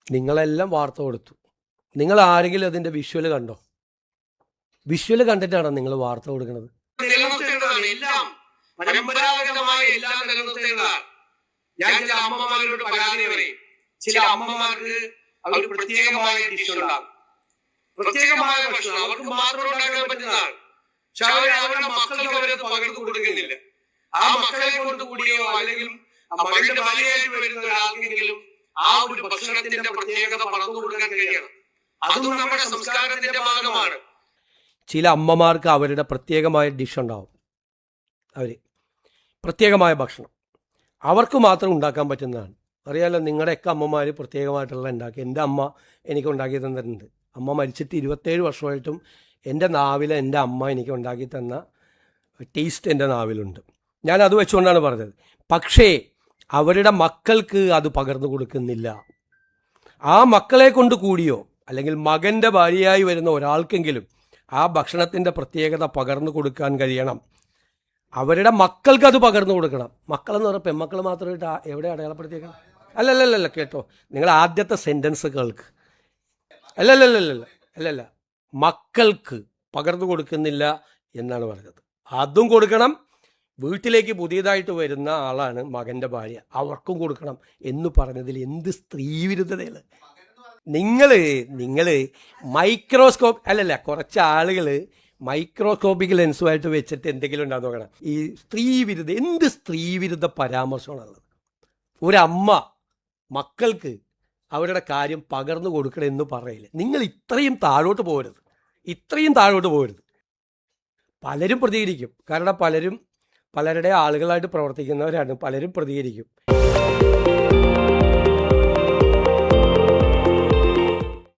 നിങ്ങളെല്ലാം വാർത്ത കൊടുത്തു. നിങ്ങൾ ആരെങ്കിലും അതിൻ്റെ വിഷ്വൽ കണ്ടോ? വിഷ്വൽ കണ്ടിട്ടാണോ നിങ്ങൾ വാർത്ത കൊടുക്കുന്നത്? എല്ലാം പരമ്പരാഗതമായ എല്ലാം നിലനിർത്തേണ്ടതാണ്. ഞാൻ ചില അമ്മമാരോട് പരാതി പറയും. ചില അമ്മമാർക്ക് അവർ പ്രത്യേകമായ ഡിഷ് ഉണ്ടാകും, പ്രത്യേകമായ ഭക്ഷണം അവർക്ക് മാത്രം ഉണ്ടാക്കാൻ പറ്റുന്നതാണ്. പക്ഷെ അവരുടെ മക്കൾക്ക് അവരത് പകർന്നു കൊടുക്കുന്നില്ല. ആ മക്കളെ കൊണ്ട് കൂടിയോ അല്ലെങ്കിൽ മകളുടെ ഭാര്യയായിട്ട് വരുന്ന ഒരാൾക്കെങ്കിലും ആ ഒരു ഭക്ഷണത്തിന്റെ പ്രത്യേകത പകർന്നു കൊടുക്കാൻ കഴിയണം. അതും നമ്മുടെ സംസ്കാരത്തിന്റെ ഭാഗമാണ്. ചില അമ്മമാർക്ക് അവരുടെ പ്രത്യേകമായ ഡിഷ് ഉണ്ടാവും, അവർ പ്രത്യേകമായ ഭക്ഷണം അവർക്ക് മാത്രം ഉണ്ടാക്കാൻ പറ്റുന്നതാണ്. അറിയാമല്ലോ, നിങ്ങളുടെയൊക്കെ അമ്മമാർ പ്രത്യേകമായിട്ടുള്ള ഉണ്ടാക്കി. എൻ്റെ അമ്മ എനിക്ക് ഉണ്ടാക്കി തന്നിട്ടുണ്ട്. അമ്മ മരിച്ചിട്ട് 27 വർഷമായിട്ടും എൻ്റെ നാവിൽ എൻ്റെ അമ്മ എനിക്ക് ഉണ്ടാക്കി തന്ന ടേസ്റ്റ് എൻ്റെ നാവിലുണ്ട്. ഞാൻ അത് വെച്ചുകൊണ്ടാണ് പറഞ്ഞത്. പക്ഷേ അവരുടെ മക്കൾക്ക് അത് പകർന്നു കൊടുക്കുന്നില്ല. ആ മക്കളെ കൊണ്ട് കൂടിയോ അല്ലെങ്കിൽ മകൻ്റെ ഭാര്യയായി വരുന്ന ഒരാൾക്കെങ്കിലും ആ ഭക്ഷണത്തിൻ്റെ പ്രത്യേകത പകർന്നു കൊടുക്കാൻ കഴിയണം. അവരുടെ മക്കൾക്ക് അത് പകർന്നു കൊടുക്കണം. മക്കളെന്ന് പറഞ്ഞാൽ പെൺമക്കൾ മാത്രമായിട്ട് എവിടെ അടയാളപ്പെടുത്തിയേക്കണം? അല്ലല്ലല്ല, കേട്ടോ, നിങ്ങൾ ആദ്യത്തെ സെൻറ്റൻസ് കേൾക്ക്. അല്ലല്ല, മക്കൾക്ക് പകർന്നു കൊടുക്കുന്നില്ല എന്നാണ് പറഞ്ഞത്. അതും കൊടുക്കണം. വീട്ടിലേക്ക് പുതിയതായിട്ട് വരുന്ന ആളാണ് മകൻ്റെ ഭാര്യ, അവർക്കും കൊടുക്കണം എന്ന് പറഞ്ഞതിൽ എന്ത് സ്ത്രീവിരുദ്ധതയാണ്! നിങ്ങൾ മൈക്രോസ്കോപ്പ് കുറച്ച് ആളുകൾ മൈക്രോസ്കോപ്പിക് ലെൻസുമായിട്ട് വെച്ചിട്ട് എന്തെങ്കിലും ഉണ്ടാകുന്ന നോക്കണം. ഈ സ്ത്രീവിരുദ്ധ എന്ത് സ്ത്രീവിരുദ്ധ പരാമർശമാണുള്ളത്? ഒരമ്മ മക്കൾക്ക് അവരുടെ കാര്യം പകർന്നു കൊടുക്കണമെന്ന് പറയില്ല. നിങ്ങൾ ഇത്രയും താഴോട്ട് പോകരുത്. പലരും പ്രതികരിക്കും. കാരണം പലരുടെ ആളുകളായിട്ട് പ്രവർത്തിക്കുന്നവരാണ്. പലരും പ്രതികരിക്കും.